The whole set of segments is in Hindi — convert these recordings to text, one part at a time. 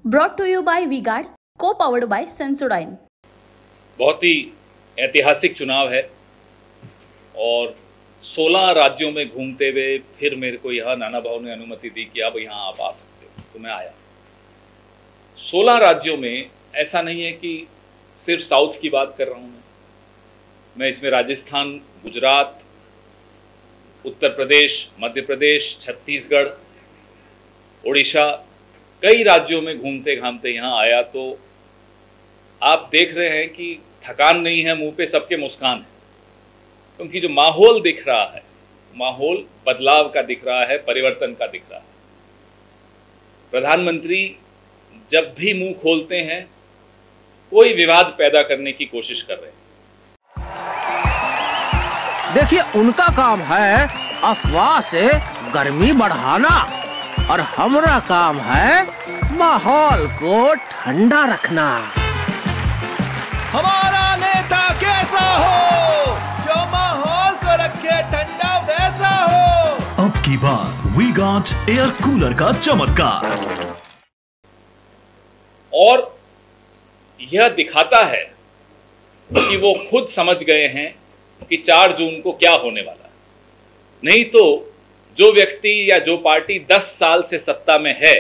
Brought to you by V-Guard, co-powered by Sensodyne। बहुत ही ऐतिहासिक चुनाव है और 16 राज्यों में घूमते हुए फिर मेरे को यहाँ नाना भाव ने अनुमति दी कि अब यहाँ आप आ सकते हो, तो मैं आया। 16 राज्यों में ऐसा नहीं है कि सिर्फ साउथ की बात कर रहा हूँ मैं इसमें राजस्थान, गुजरात, उत्तर प्रदेश, मध्य प्रदेश, छत्तीसगढ़, उड़ीसा, कई राज्यों में घूमते घामते यहाँ आया। तो आप देख रहे हैं कि थकान नहीं है, मुंह पे सबके मुस्कान है, क्योंकि जो माहौल दिख रहा है, माहौल बदलाव का दिख रहा है, परिवर्तन का दिख रहा है। प्रधानमंत्री जब भी मुंह खोलते हैं कोई विवाद पैदा करने की कोशिश कर रहे हैं। देखिए, उनका काम है अफवाह से गर्मी बढ़ाना और हमारा काम है माहौल को ठंडा रखना। हमारा नेता कैसा हो जो माहौल को रखे ठंडा वैसा हो। अब की बार वी-गार्ड एयर कूलर का चमत्कार, और यह दिखाता है कि वो खुद समझ गए हैं कि 4 जून को क्या होने वाला है। नहीं तो जो व्यक्ति या जो पार्टी 10 साल से सत्ता में है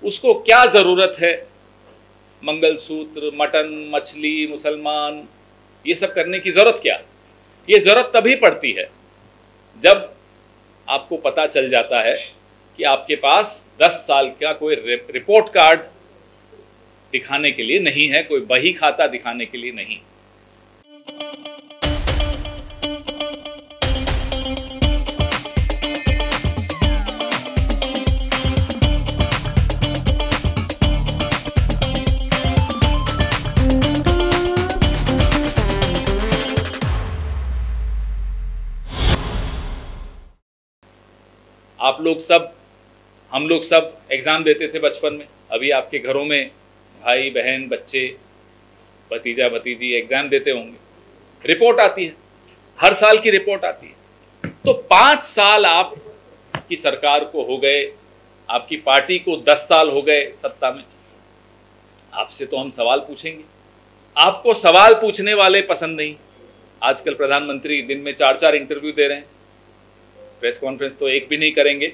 उसको क्या जरूरत है मंगलसूत्र, मटन, मछली, मुसलमान, ये सब करने की जरूरत क्या? ये जरूरत तभी पड़ती है जब आपको पता चल जाता है कि आपके पास 10 साल का कोई रिपोर्ट कार्ड दिखाने के लिए नहीं है, कोई बही खाता दिखाने के लिए नहीं। आप लोग सब, हम लोग सब एग्जाम देते थे बचपन में। अभी आपके घरों में भाई बहन, बच्चे, भतीजा भतीजी एग्जाम देते होंगे। रिपोर्ट आती है, हर साल की रिपोर्ट आती है। तो 5 साल आपकी सरकार को हो गए, आपकी पार्टी को 10 साल हो गए सत्ता में। आपसे तो हम सवाल पूछेंगे, आपको सवाल पूछने वाले पसंद नहीं। आजकल प्रधानमंत्री दिन में 4-4 इंटरव्यू दे रहे हैं, प्रेस कॉन्फ्रेंस तो एक भी नहीं करेंगे।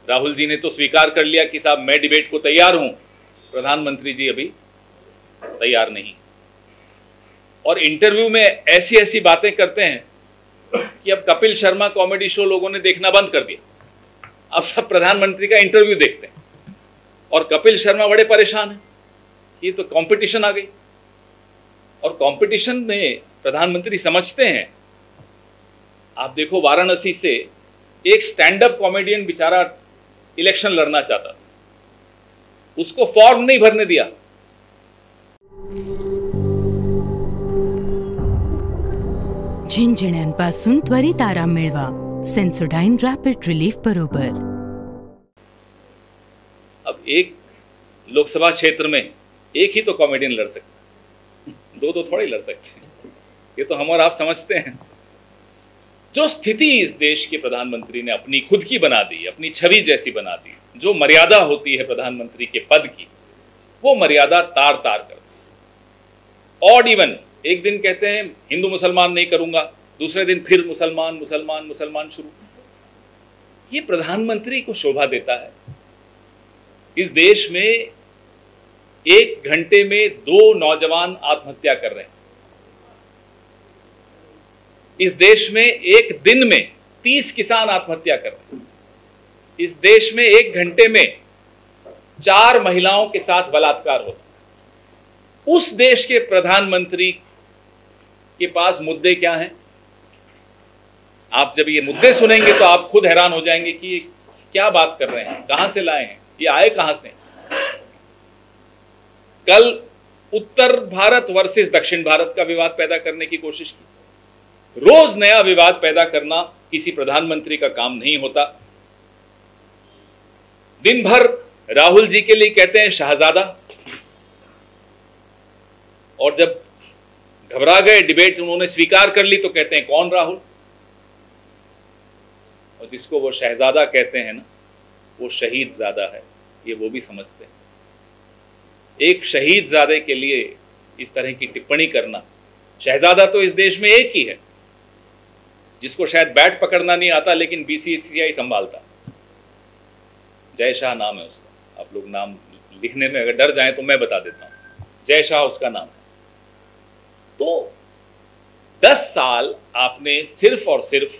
राहुल जी ने तो स्वीकार कर लिया कि साहब मैं डिबेट को तैयार हूं, प्रधानमंत्री जी अभी तैयार नहीं। और इंटरव्यू में ऐसी ऐसी बातें करते हैं कि अब कपिल शर्मा कॉमेडी शो लोगों ने देखना बंद कर दिया, अब सब प्रधानमंत्री का इंटरव्यू देखते हैं। और कपिल शर्मा बड़े परेशान हैं, ये तो कंपटीशन आ गई। और कंपटीशन में प्रधानमंत्री समझते हैं। आप देखो, वाराणसी से एक स्टैंड अप कॉमेडियन बेचारा इलेक्शन लड़ना चाहता था, उसको फॉर्म नहीं भरने दिया। झिंझिण्यांपासून त्वरित आराम मिळवा, सेन्सोडाइन रॅपिड रिलीफ बरोबर। अब एक लोकसभा क्षेत्र में एक ही तो कॉमेडियन लड़ सकता है, दो थोड़े लड़ सकते हैं। ये तो हम और आप समझते हैं। जो स्थिति इस देश के प्रधानमंत्री ने अपनी खुद की बना दी, अपनी छवि जैसी बना दी, जो मर्यादा होती है प्रधानमंत्री के पद की, वो मर्यादा तार तार कर दी। ऑड इवन, एक दिन कहते हैं हिंदू मुसलमान नहीं करूंगा, दूसरे दिन फिर मुसलमान मुसलमान मुसलमान शुरू। ये प्रधानमंत्री को शोभा देता है? इस देश में 1 घंटे में 2 नौजवान आत्महत्या कर रहे हैं। इस देश में एक दिन में 30 किसान आत्महत्या कर रहे हैं। इस देश में 1 घंटे में 4 महिलाओं के साथ बलात्कार होता है। उस देश के प्रधानमंत्री के पास मुद्दे क्या हैं? आप जब ये मुद्दे सुनेंगे तो आप खुद हैरान हो जाएंगे कि ये क्या बात कर रहे हैं, कहां से लाए हैं, ये आए कहां से। कल उत्तर भारत वर्सेस दक्षिण भारत का विवाद पैदा करने की कोशिश की। रोज नया विवाद पैदा करना किसी प्रधानमंत्री का काम नहीं होता। दिन भर राहुल जी के लिए कहते हैं शहजादा, और जब घबरा गए, डिबेट उन्होंने स्वीकार कर ली, तो कहते हैं कौन राहुल। और जिसको वो शहजादा कहते हैं ना, वो शहीद ज़्यादा है। ये वो भी समझते हैं। एक शहीदजादे के लिए इस तरह की टिप्पणी करना, शहजादा तो इस देश में एक ही है जिसको शायद बैट पकड़ना नहीं आता लेकिन बीसीसीआई संभालता, जय शाह नाम है उसका। आप लोग नाम लिखने में अगर डर जाएं तो मैं बता देता हूं, जय शाह उसका नाम है। तो 10 साल आपने सिर्फ और सिर्फ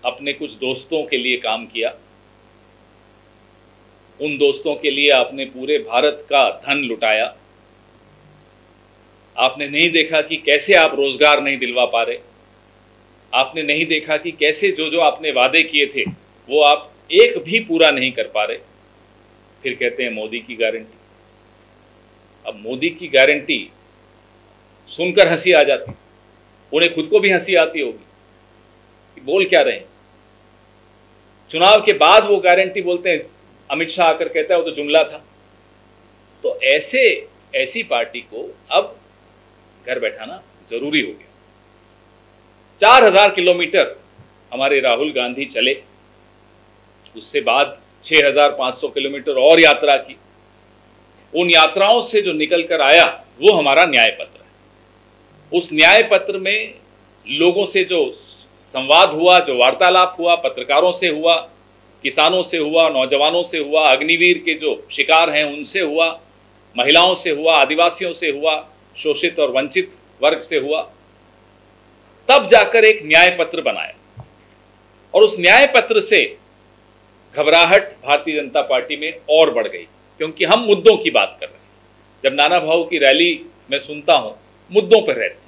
अपने कुछ दोस्तों के लिए काम किया। उन दोस्तों के लिए आपने पूरे भारत का धन लुटाया। आपने नहीं देखा कि कैसे आप रोजगार नहीं दिलवा पा रहे। आपने नहीं देखा कि कैसे जो जो आपने वादे किए थे वो आप एक भी पूरा नहीं कर पा रहे। फिर कहते हैं मोदी की गारंटी। अब मोदी की गारंटी सुनकर हंसी आ जाती, उन्हें खुद को भी हंसी आती होगी कि बोल क्या रहे हैं। चुनाव के बाद वो गारंटी बोलते हैं, अमित शाह आकर कहता है वो तो जुमला था। तो ऐसी पार्टी को अब घर बैठाना जरूरी हो गया। 4000 किलोमीटर हमारे राहुल गांधी चले, उससे बाद 6500 किलोमीटर और यात्रा की। उन यात्राओं से जो निकल कर आया वो हमारा न्याय पत्र है। उस न्याय पत्र में लोगों से जो संवाद हुआ, जो वार्तालाप हुआ, पत्रकारों से हुआ, किसानों से हुआ, नौजवानों से हुआ, अग्निवीर के जो शिकार हैं उनसे हुआ, महिलाओं से हुआ, आदिवासियों से हुआ, शोषित और वंचित वर्ग से हुआ, तब जाकर एक न्याय पत्र बनाया। और उस न्याय पत्र से घबराहट भारतीय जनता पार्टी में और बढ़ गई, क्योंकि हम मुद्दों की बात कर रहे हैं। जब नाना भाऊ की रैली में सुनता हूं, मुद्दों पर रहते हैं।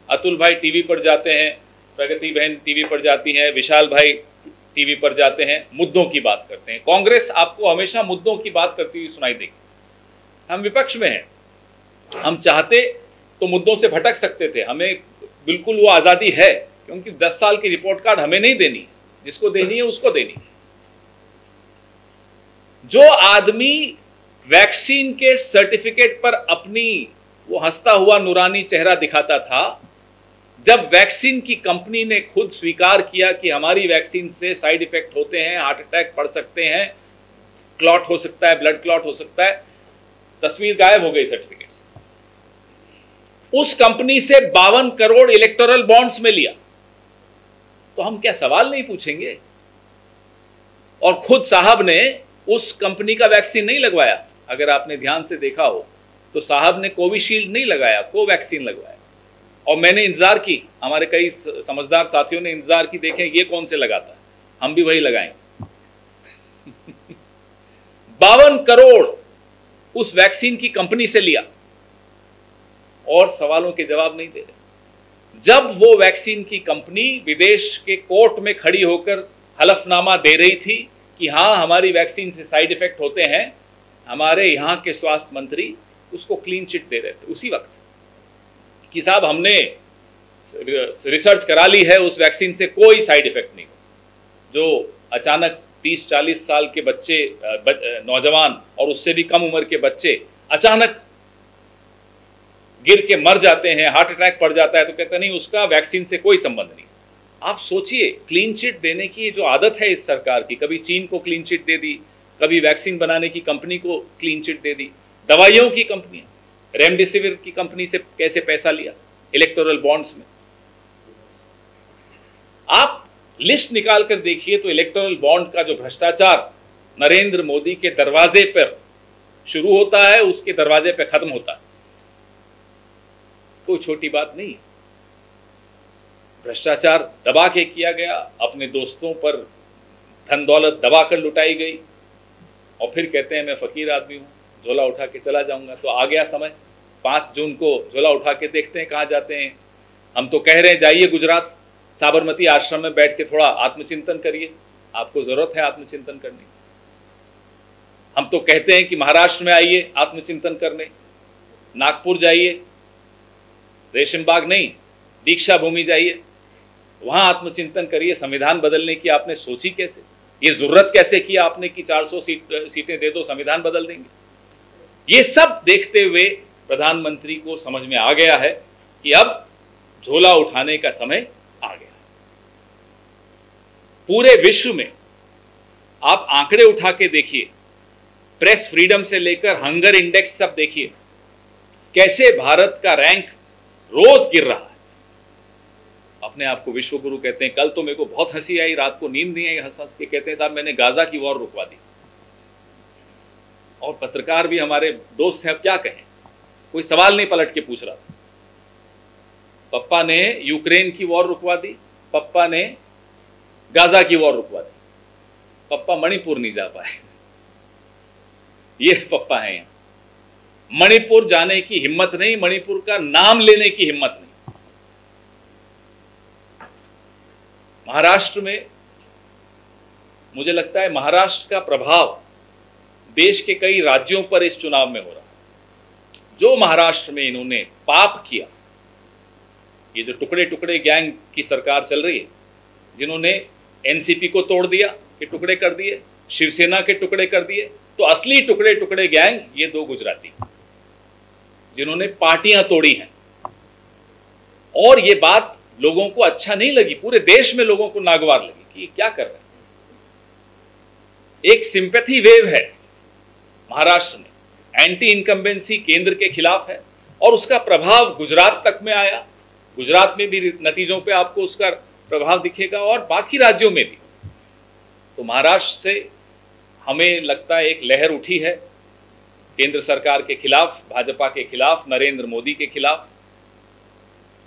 अतुल भाई टीवी पर जाते हैं, प्रगति बहन टीवी पर जाती हैं, विशाल भाई टीवी पर जाते हैं, मुद्दों की बात करते हैं। कांग्रेस आपको हमेशा मुद्दों की बात करती हुई सुनाई देगी। हम विपक्ष में हैं, हम चाहते तो मुद्दों से भटक सकते थे, हमें बिल्कुल वो आज़ादी है, क्योंकि 10 साल की रिपोर्ट कार्ड हमें नहीं देनी, जिसको देनी है उसको देनी। जो आदमी वैक्सीन के सर्टिफिकेट पर अपनी वो हंसता हुआ नूरानी चेहरा दिखाता था, जब वैक्सीन की कंपनी ने खुद स्वीकार किया कि हमारी वैक्सीन से साइड इफेक्ट होते हैं, हार्ट अटैक पड़ सकते हैं, क्लॉट हो सकता है, ब्लड क्लॉट हो सकता है, तस्वीर गायब हो गई सर्टिफिकेट से। उस कंपनी से 52 करोड़ इलेक्टोरल बॉन्ड्स में लिया, तो हम क्या सवाल नहीं पूछेंगे? और खुद साहब ने उस कंपनी का वैक्सीन नहीं लगवाया। अगर आपने ध्यान से देखा हो तो साहब ने कोविशील्ड नहीं लगाया, कोवैक्सीन लगवाया। और मैंने इंतजार की, हमारे कई समझदार साथियों ने इंतजार की, देखें ये कौन से लगाता है, हम भी वही लगाएंगे। 52 करोड़ उस वैक्सीन की कंपनी से लिया और सवालों के जवाब नहीं दे रहे। जब वो वैक्सीन की कंपनी विदेश के कोर्ट में खड़ी होकर हलफनामा दे रही थी कि हाँ हमारी वैक्सीन से साइड इफेक्ट होते हैं, हमारे यहाँ के स्वास्थ्य मंत्री उसको क्लीन चिट दे रहे थे उसी वक्त कि साहब हमने रिसर्च करा ली है, उस वैक्सीन से कोई साइड इफेक्ट नहीं हो। जो अचानक 30-40 साल के बच्चे, नौजवान और उससे भी कम उम्र के बच्चे अचानक गिर के मर जाते हैं, हार्ट अटैक पड़ जाता है, तो कहते नहीं उसका वैक्सीन से कोई संबंध नहीं। आप सोचिए, क्लीन चिट देने की जो आदत है इस सरकार की, कभी चीन को क्लीन चिट दे दी, कभी वैक्सीन बनाने की कंपनी को क्लीन चिट दे दी, दवाइयों की कंपनियां, रेमडेसिविर की कंपनी से कैसे पैसा लिया इलेक्टोरल बॉन्ड्स में। आप लिस्ट निकाल कर देखिए तो इलेक्टोरल बॉन्ड का जो भ्रष्टाचार नरेंद्र मोदी के दरवाजे पर शुरू होता है, उसके दरवाजे पर खत्म होता है। कोई छोटी बात नहीं। भ्रष्टाचार दबा के किया गया, अपने दोस्तों पर धन दौलत दबा कर लुटाई गई, और फिर कहते हैं मैं फकीर आदमी हूं, झोला उठा के चला जाऊंगा। तो आ गया समय, 5 जून को झोला उठा के देखते हैं कहां जाते हैं। हम तो कह रहे हैं जाइए गुजरात, साबरमती आश्रम में बैठ के थोड़ा आत्मचिंतन करिए, आपको जरूरत है आत्मचिंतन करने की। हम तो कहते हैं कि महाराष्ट्र में आइए आत्मचिंतन करने, नागपुर जाइए, रेशम बाग नहीं दीक्षा भूमि जाइए, वहां आत्मचिंतन करिए। संविधान बदलने की आपने सोची कैसे, ये जरूरत कैसे की आपने कि 400 सीटें दे दो संविधान बदल देंगे। ये सब देखते हुए प्रधानमंत्री को समझ में आ गया है कि अब झोला उठाने का समय आ गया। पूरे विश्व में आप आंकड़े उठा के देखिए, प्रेस फ्रीडम से लेकर हंगर इंडेक्स सब देखिए, कैसे भारत का रैंक रोज गिर रहा है। अपने आप को विश्व गुरु कहते हैं। कल तो मेरे को बहुत हंसी आई, रात को नींद नहीं आई हंस हंस के। कहते हैं साहब मैंने गाजा की वॉर रुकवा दी। और पत्रकार भी हमारे दोस्त हैं, अब क्या कहें, कोई सवाल नहीं पलट के पूछ रहा था। पप्पा ने यूक्रेन की वॉर रुकवा दी, पप्पा ने गाजा की वॉर रुकवा दी, पप्पा मणिपुर नहीं जा पाए। ये पप्पा हैं यहाँ। मणिपुर जाने की हिम्मत नहीं, मणिपुर का नाम लेने की हिम्मत नहीं। महाराष्ट्र में मुझे लगता है महाराष्ट्र का प्रभाव देश के कई राज्यों पर इस चुनाव में हो रहा है। जो महाराष्ट्र में इन्होंने पाप किया, ये जो टुकड़े टुकड़े गैंग की सरकार चल रही है, जिन्होंने एनसीपी को तोड़ दिया, के टुकड़े कर दिए, शिवसेना के टुकड़े कर दिए, तो असली टुकड़े टुकड़े गैंग ये दो गुजराती जिन्होंने पार्टियां तोड़ी हैं। और ये बात लोगों को अच्छा नहीं लगी, पूरे देश में लोगों को नागवार लगी कि ये क्या कर रहे हैं। एक सिंपैथी वेव है महाराष्ट्र में, एंटी इनकम्बेंसी केंद्र के खिलाफ है, और उसका प्रभाव गुजरात तक में आया। गुजरात में भी नतीजों पे आपको उसका प्रभाव दिखेगा और बाकी राज्यों में भी। तो महाराष्ट्र से हमें लगता है एक लहर उठी है केंद्र सरकार के खिलाफ, भाजपा के खिलाफ, नरेंद्र मोदी के खिलाफ,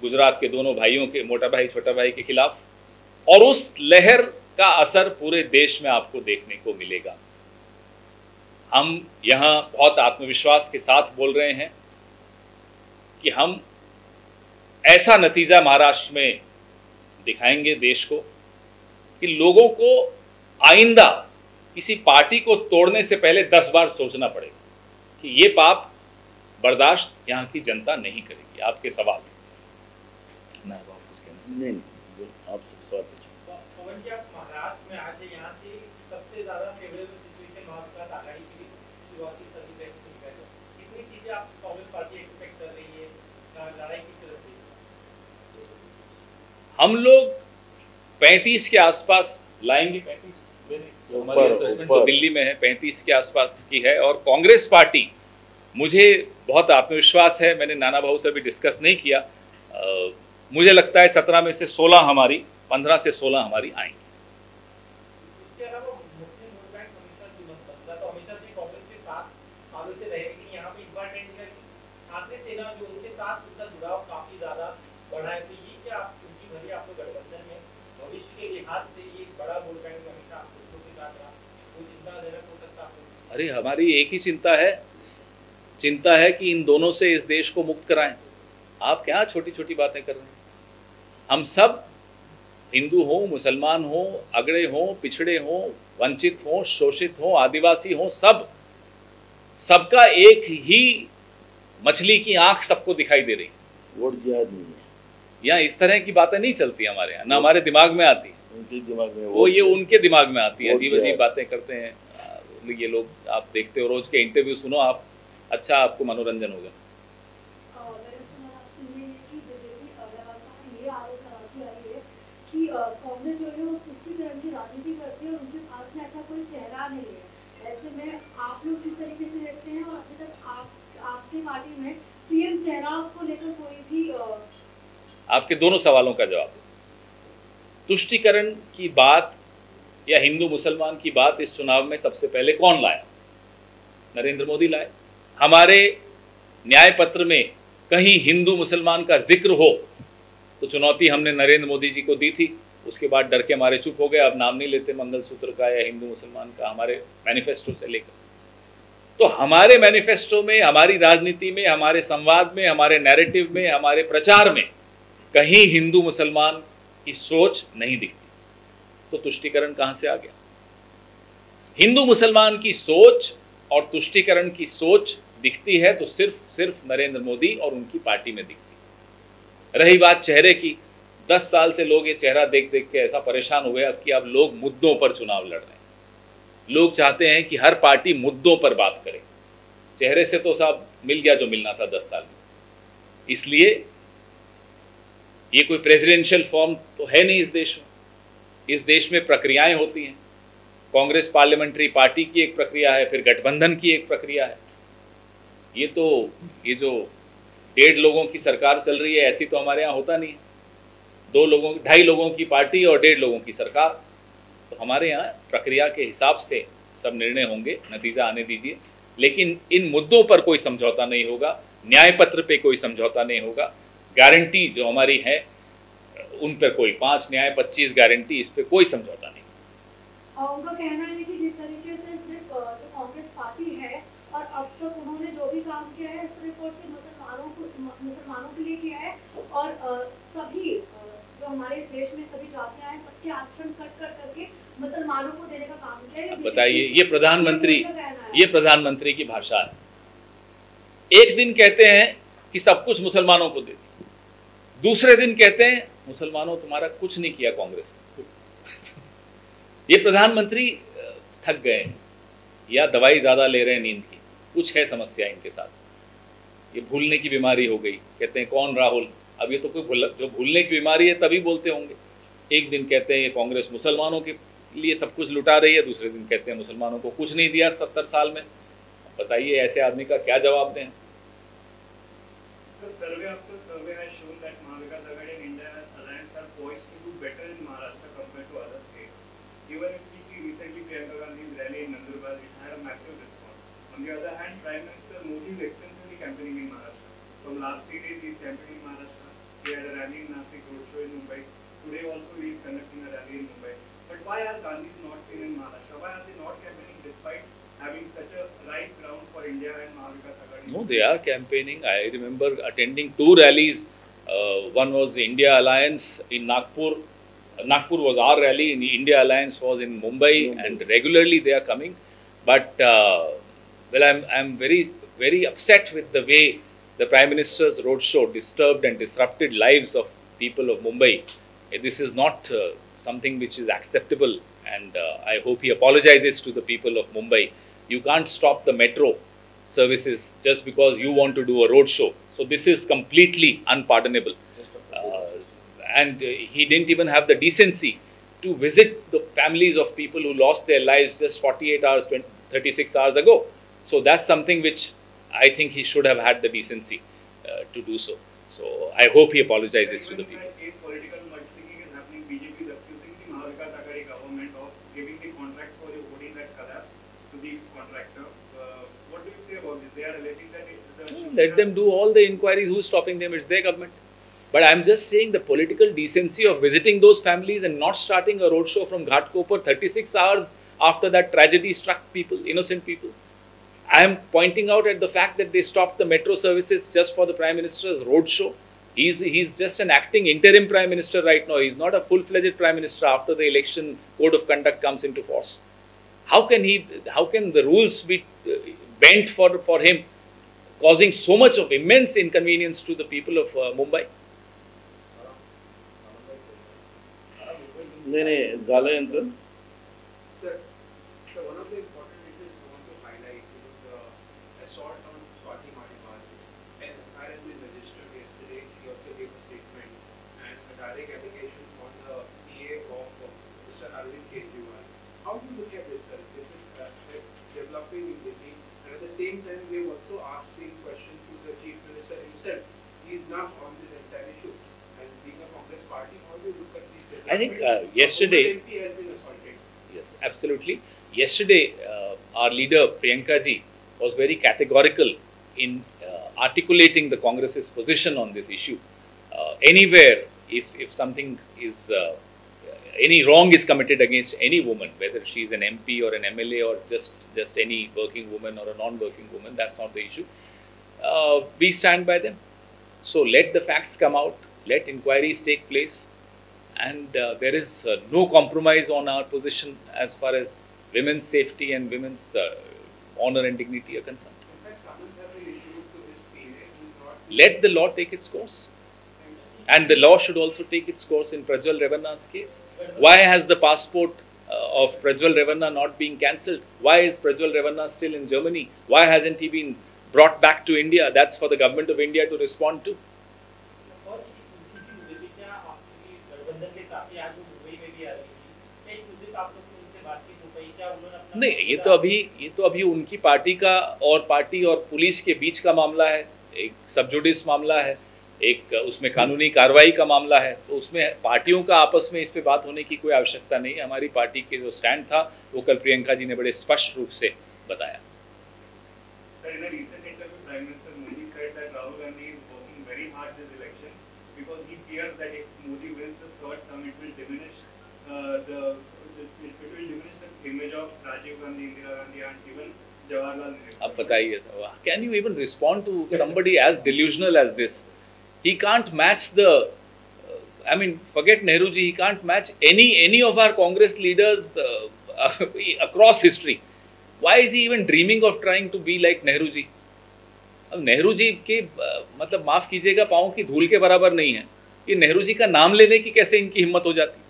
गुजरात के दोनों भाइयों के, मोटा भाई छोटा भाई के खिलाफ। और उस लहर का असर पूरे देश में आपको देखने को मिलेगा। हम यहां बहुत आत्मविश्वास के साथ बोल रहे हैं कि हम ऐसा नतीजा महाराष्ट्र में दिखाएंगे देश को कि लोगों को आइंदा किसी पार्टी को तोड़ने से पहले 10 बार सोचना पड़ेगा कि ये पाप बर्दाश्त यहाँ की जनता नहीं करेगी। आपके सवाल नहीं, आप सब सवाल पूछिए। पवन जी, आप महाराष्ट्र में आज यहाँ से सबसे ज्यादा फेवरेबल सिचुएशन महाविकास आघाड़ी की शुरुआती सभी बैठक से निकल है। कितनी चीजें आप कांग्रेस पार्टी एक्सपेक्ट कर रही है लड़ाई की तरफ से? हम लोग 35 के आसपास लाएंगे। 35 जो हमारी असेसमेंट तो दिल्ली में है, 35 के आसपास की है। और कांग्रेस पार्टी, मुझे बहुत आत्मविश्वास है, मैंने नाना भाऊ से भी डिस्कस नहीं किया, मुझे लगता है 17 में से 16 हमारी, 15 से 16 हमारी आएंगी। इसके अलावा मुस्लिम वोट बैंक हमेशा जी बदला, तो हमेशा से कांग्रेस के साथ सालों से रहेगी। यहाँ पे इस बार ट्रेंड है कि ठाकरे सेना जो उनके साथ उनका जुड़ाव काफी ज्यादा बढ़ा है। तो ये क्या उनकी भली आपको गठबंधन में भविष्य के लिहाज से ये बड़ा वोट बैंक हमेशा आपको के साथ रहा, कोई चिंताजनक हो सकता है? अरे हमारी एक ही चिंता है कि इन दोनों से इस देश को मुक्त कराएं। आप क्या छोटी छोटी बातें कर रहे हैं? हम सब, हिंदू हो, मुसलमान हो, अगड़े हो, पिछड़े हो, वंचित हो, शोषित हो, आदिवासी हो, सबका एक ही मछली की आंख सबको दिखाई दे रही। वोट जिहाद नहीं है यहाँ, इस तरह की बातें नहीं चलती हमारे यहाँ, ना हमारे दिमाग में आती। उनके दिमाग में वो ये उनके दिमाग में आती है, अजीब अजीब बातें करते हैं ये लोग। आप देखते हो, रोज के इंटरव्यू सुनो आप, अच्छा आपको मनोरंजन होगा। कांग्रेस जो है वो तुष्टीकरण की राजनीति करती है और उनके पास में ऐसा कोई चेहरा नहीं है। ऐसे में आप लोग किस तरीके से देखते हैं, और अभी तक आपकी पार्टी में पीएम चेहरा को लेकर कोई भी? आपके दोनों सवालों का जवाब। तुष्टीकरण की बात या हिंदू मुसलमान की बात इस चुनाव में सबसे पहले कौन लाया? नरेंद्र मोदी लाए। हमारे न्याय पत्र में कहीं हिंदू मुसलमान का जिक्र हो तो चुनौती हमने नरेंद्र मोदी जी को दी थी, उसके बाद डर के मारे चुप हो गए, अब नाम नहीं लेते मंगलसूत्र का या हिंदू मुसलमान का हमारे मैनिफेस्टो से लेकर। तो हमारे मैनिफेस्टो में, हमारी राजनीति में, हमारे संवाद में, हमारे नैरेटिव में, हमारे प्रचार में कहीं हिंदू मुसलमान की सोच नहीं दिखती। तो तुष्टीकरण कहां से आ गया? हिंदू मुसलमान की सोच और तुष्टीकरण की सोच दिखती है तो सिर्फ नरेंद्र मोदी और उनकी पार्टी में दिखती है। रही बात चेहरे की, 10 साल से लोग ये चेहरा देख देख के ऐसा परेशान हो गया कि अब लोग मुद्दों पर चुनाव लड़ रहे हैं। लोग चाहते हैं कि हर पार्टी मुद्दों पर बात करे। चेहरे से तो साहब मिल गया जो मिलना था 10 साल में। इसलिए ये कोई प्रेसिडेंशियल फॉर्म तो है नहीं इस देश में। इस देश में प्रक्रियाएं होती हैं। कांग्रेस पार्लियामेंट्री पार्टी की एक प्रक्रिया है, फिर गठबंधन की एक प्रक्रिया है। ये जो 1.5 लोगों की सरकार चल रही है, ऐसी तो हमारे यहाँ होता नहीं है। 2.5 लोगों की पार्टी और 1.5 लोगों की सरकार। तो हमारे यहाँ प्रक्रिया के हिसाब से सब निर्णय होंगे, नतीजा आने दीजिए। लेकिन इन मुद्दों पर कोई समझौता नहीं होगा, न्याय पत्र पे कोई समझौता नहीं होगा। गारंटी जो हमारी है उन पर कोई 5 न्याय 25 गारंटी, इस पे कोई समझौता नहीं। उनका कहना है कि जिस तरीके से सिर्फ जो कांग्रेस पार्टी है और अब तक उन्होंने जो भी काम किया है सिर्फ और सिर्फ मुसलमानों के लिए किया है और सभी जो हमारे देश में सभी जातियां हैं सबके आरक्षण कट करके मुसलमानों को देने का काम किया है। अब बताइए, ये प्रधानमंत्री की भाषा है। एक दिन कहते हैं कि सब कुछ मुसलमानों को दे दी, दूसरे दिन कहते हैं मुसलमानों तुम्हारा कुछ नहीं किया कांग्रेस ने। ये प्रधानमंत्री थक गए हैं या दवाई ज्यादा ले रहे हैं नींद की, कुछ है समस्या इनके साथ। ये भूलने की बीमारी हो गई। कहते हैं कौन राहुल, अब ये तो कोई जो भूलने की बीमारी है तभी बोलते होंगे। एक दिन कहते हैं ये कांग्रेस मुसलमानों के लिए सब कुछ लुटा रही है, दूसरे दिन कहते हैं मुसलमानों को कुछ नहीं दिया 70 साल में। बताइए ऐसे आदमी का क्या जवाब दें। Survey after survey has shown that Mahavikas Aghadi and India Alliance are poised to do better in Maharashtra compared to other states. Even if we see recently Priyanka Gandhi's rally in Nandurbar, it had a massive response. On the other hand, Prime Minister Modi is extensively campaigning in Maharashtra. From last 3 days, he is campaigning in Maharashtra. He had a rally in Nasik, roadshow in Mumbai. Today also he is conducting a rally in Mumbai. But why are Gandhis not seen in Maharashtra? Why are they not campaigning despite having such a right ground for India and Mahavikas Aghadi? No, they are campaigning. I remember attending 2 rallies. One was India Alliance in Nagpur. Nagpur was our rally. India Alliance was in Mumbai, and regularly they are coming. But well, I'm very upset with the way the Prime Minister's roadshow disturbed and disrupted lives of people of Mumbai. This is not something which is acceptable, and I hope he apologizes to the people of Mumbai. You can't stop the metro services just because you want to do a road show. So this is completely unpardonable. And he didn't even have the decency to visit the families of people who lost their lives just 48 hours, 36 hours ago. So that's something which I think he should have had the decency to do so. So I hope he apologizes to the people. Political mudslinging is happening. BJP is accusing the Mahavikas Aghadi government of giving the contracts for the voting that collapsed to the contractor. What do you say about this? They are alleging that let them do all the inquiries. Who's stopping them? It's their government. But I'm just saying the political decency of visiting those families and not starting a roadshow from Ghatkopar 36 hours after that tragedy struck people, innocent people. I am pointing out at the fact that they stopped the metro services just for the Prime Minister's roadshow. He's just an acting interim Prime Minister right now. He's not a full-fledged Prime Minister after the election code of conduct comes into force. How can the rules be bent for him, causing so much of immense inconvenience to the people of Mumbai? नहीं झालं यांचं. Sir, one of the important issues I want to highlight is assault on Swati Mahimar. An FIR has been registered yesterday. She also gave a statement and a direct application on the PA of Mr. Arvind Kejriwal. How do you look at this, sir? This is developing in Delhi, and at the same time, we have also asked the question to the Chief Minister himself. He is not on this entire issue, and being a Congress party, how do you look at this? I think yesterday, yes, absolutely. Yesterday, our leader Priyanka ji was very categorical in articulating the Congress's position on this issue. Anywhere, if something is any wrong is committed against any woman, whether she is an MP or an MLA or just any working woman or a non-working woman, that's not the issue. We stand by them. So let the facts come out. Let inquiries take place. And there is no compromise on our position as far as women's safety and women's honor and dignity are concerned. Let the law take its course. And the law should also take its course in Prajwal Revanna's case. Why has the passport of Prajwal Revanna not been cancelled? Why is Prajwal Revanna still in Germany? Why hasn't he been brought back to India? That's for the government of India to respond to. नहीं, ये तो अभी उनकी पार्टी का और पार्टी और पुलिस के बीच का मामला है, एक सब जुडिस मामला है, एक उसमें कानूनी कार्रवाई का मामला है, तो उसमें पार्टियों का आपस में इस पे बात होने की कोई आवश्यकता नहीं है। हमारी पार्टी के जो स्टैंड था वो कल प्रियंका जी ने बड़े स्पष्ट रूप से बताया। अब बताइए, can you even respond to somebody as delusional as this? He can't match the, I mean, forget Nehru ji, he can't match any of our Congress leaders across history. Why is he even dreaming of trying to be like Nehru ji? अब नेहरू जी के मतलब माफ़ कीजिएगा, पाँव की धूल के बराबर नहीं है। ये नेहरू जी का नाम लेने की कैसे इनकी हिम्मत हो जाती?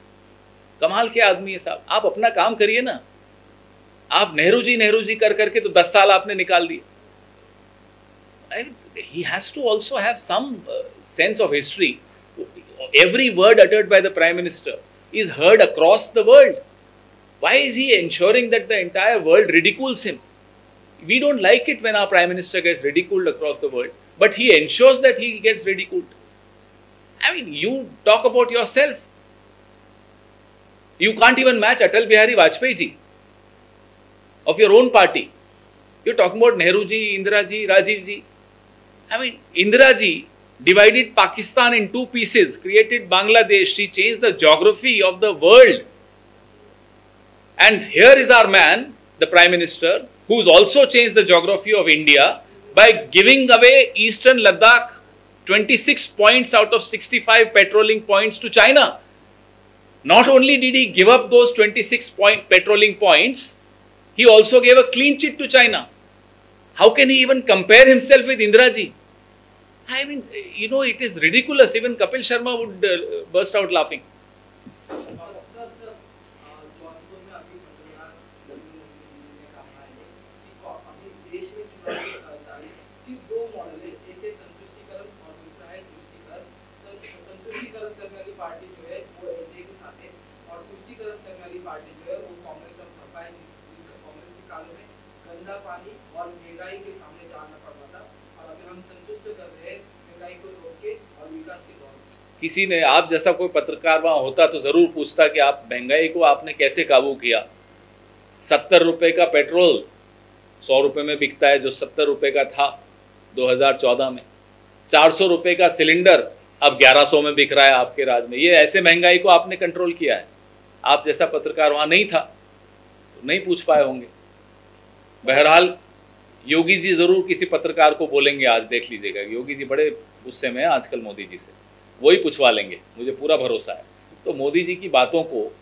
कमाल के आदमी है साहब। आप अपना काम करिए ना। आप नेहरू जी कर करके तो 10 साल आपने निकाल दिए। He has to also have some sense of history. Every word uttered by the Prime Minister is heard across the world. Why is he ensuring that the entire world ridicules him? We don't like it when our Prime Minister gets ridiculed across the world, but he ensures that he gets ridiculed. I mean, you talk about yourself. You can't even match Atal Bihari Vajpayee ji of your own party. You're talking about Nehru ji, Indira ji, Rajiv ji. I mean, Indira ji divided Pakistan in 2 pieces, created Bangladesh, she changed the geography of the world. And here is our man, the Prime Minister, who's also changed the geography of India by giving away Eastern Ladakh 26 points out of 65 patrolling points to China. Not only did he give up those 26 patrolling points, he also gave a clean chit to China. How can he even compare himself with Indira ji? I mean, you know, it is ridiculous. Even Kapil Sharma would burst out laughing. किसी ने, आप जैसा कोई पत्रकार वहाँ होता तो ज़रूर पूछता कि आप महंगाई को आपने कैसे काबू किया। 70 रुपये का पेट्रोल 100 रुपये में बिकता है, जो 70 रुपये का था 2014 में। 400 रुपये का सिलेंडर अब 1100 में बिक रहा है आपके राज में। ये ऐसे महंगाई को आपने कंट्रोल किया है। आप जैसा पत्रकार वहाँ नहीं था तो नहीं पूछ पाए होंगे। बहरहाल योगी जी ज़रूर किसी पत्रकार को बोलेंगे, आज देख लीजिएगा। योगी जी बड़े गुस्से में हैं आजकल मोदी जी से, वही पूछवा लेंगे, मुझे पूरा भरोसा है। तो मोदी जी की बातों को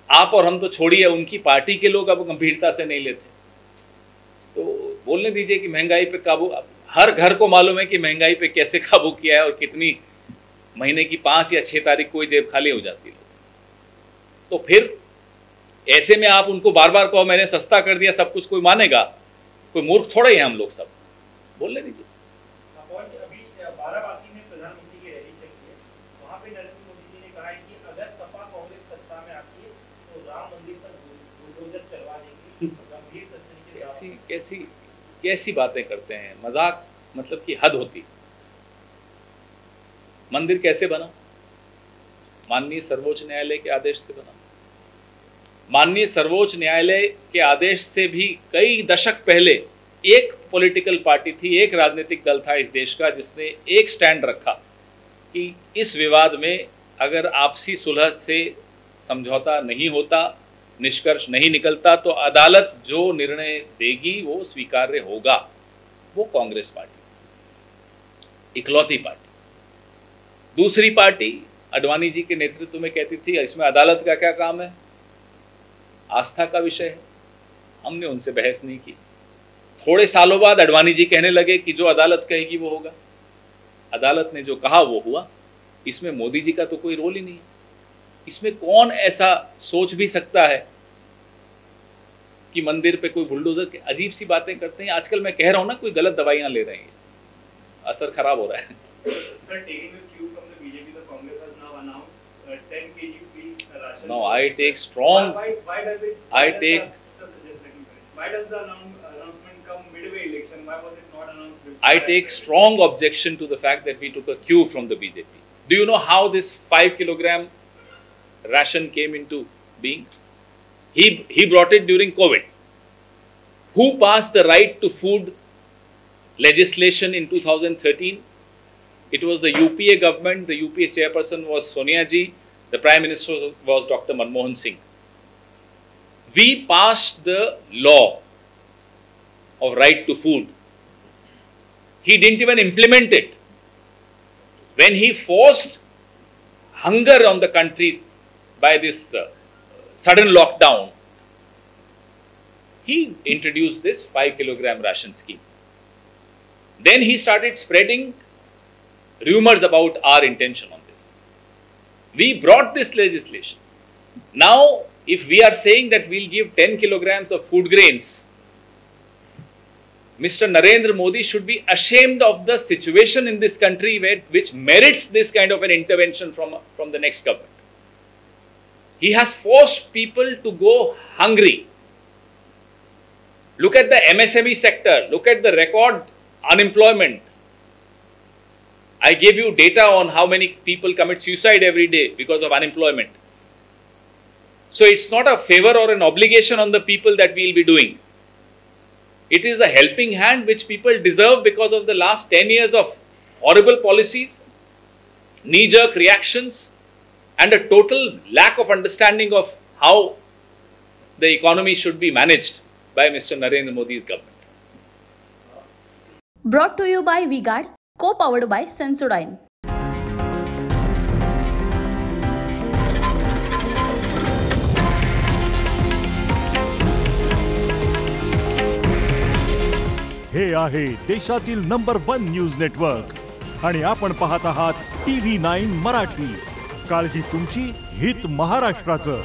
आप और हम तो छोड़िए, उनकी पार्टी के लोग अब गंभीरता से नहीं लेते। तो बोलने दीजिए कि महंगाई पे काबू, हर घर को मालूम है कि महंगाई पे कैसे काबू किया है और कितनी महीने की 5 या 6 तारीख को जेब खाली हो जाती है। तो फिर ऐसे में आप उनको बार बार कहो मैंने सस्ता कर दिया सब कुछ, कोई मानेगा? कोई मूर्ख थोड़ा ही है हम लोग सब। बोलने दीजिए। कैसी बातें करते हैं, मजाक मतलब कि हद होती। मंदिर कैसे बना? माननीय सर्वोच्च न्यायालय के आदेश से बना। माननीय सर्वोच्च न्यायालय के आदेश से भी कई दशक पहले एक पॉलिटिकल पार्टी थी, एक राजनीतिक दल था इस देश का, जिसने एक स्टैंड रखा कि इस विवाद में अगर आपसी सुलह से समझौता नहीं होता, निष्कर्ष नहीं निकलता, तो अदालत जो निर्णय देगी वो स्वीकार्य होगा। वो कांग्रेस पार्टी, इकलौती पार्टी। दूसरी पार्टी अडवाणी जी के नेतृत्व में कहती थी इसमें अदालत का क्या काम है, आस्था का विषय है। हमने उनसे बहस नहीं की। थोड़े सालों बाद अडवाणी जी कहने लगे कि जो अदालत कहेगी वो होगा। अदालत ने जो कहा वो हुआ। इसमें मोदी जी का तो कोई रोल ही नहीं है। इसमें कौन ऐसा सोच भी सकता है कि मंदिर पे कोई बुलडोजर के अजीब सी बातें करते हैं। आजकल मैं कह रहा हूं ना, कोई गलत दवाइयां ले रहे हैं, असर खराब हो रहा है। No, I take strong. I take Why does the announcement come midway election? Why was it not announced before? I take strong objection to the fact that we took a cue from the BJP. Do you know how this 5 kilogram ration came into being? He brought it during COVID. Who passed the right to food legislation in 2013? It was the UPA government. The UPA chairperson was Sonia Ji. The Prime Minister was Dr. Manmohan Singh. We passed the law of right to food. He didn't even implement it. When he forced hunger on the country by this sudden lockdown, he introduced this 5 kilogram ration scheme. Then he started spreading rumors about our intention on this. We brought this legislation. Now, if we are saying that we'll give 10 kilograms of food grains, Mr. Narendra Modi should be ashamed of the situation in this country which merits this kind of an intervention from the next government. He has forced people to go hungry. Look at the MSME sector. Look at the record unemployment. I gave you data on how many people commit suicide every day because of unemployment. So it's not a favor or an obligation on the people that we'll be doing. It is a helping hand which people deserve because of the last 10 years of horrible policies, knee-jerk reactions, and a total lack of understanding of how the economy should be managed by Mr. Narendra Modi's government. Brought to you by V-Guard, co-powered by Sensodyne. हे आहे देशातील नंबर 1 न्यूज नेटवर्क आणि आपण पाहत आहात TV9 मराठी. काळजी तुमची, हित महाराष्ट्राचं.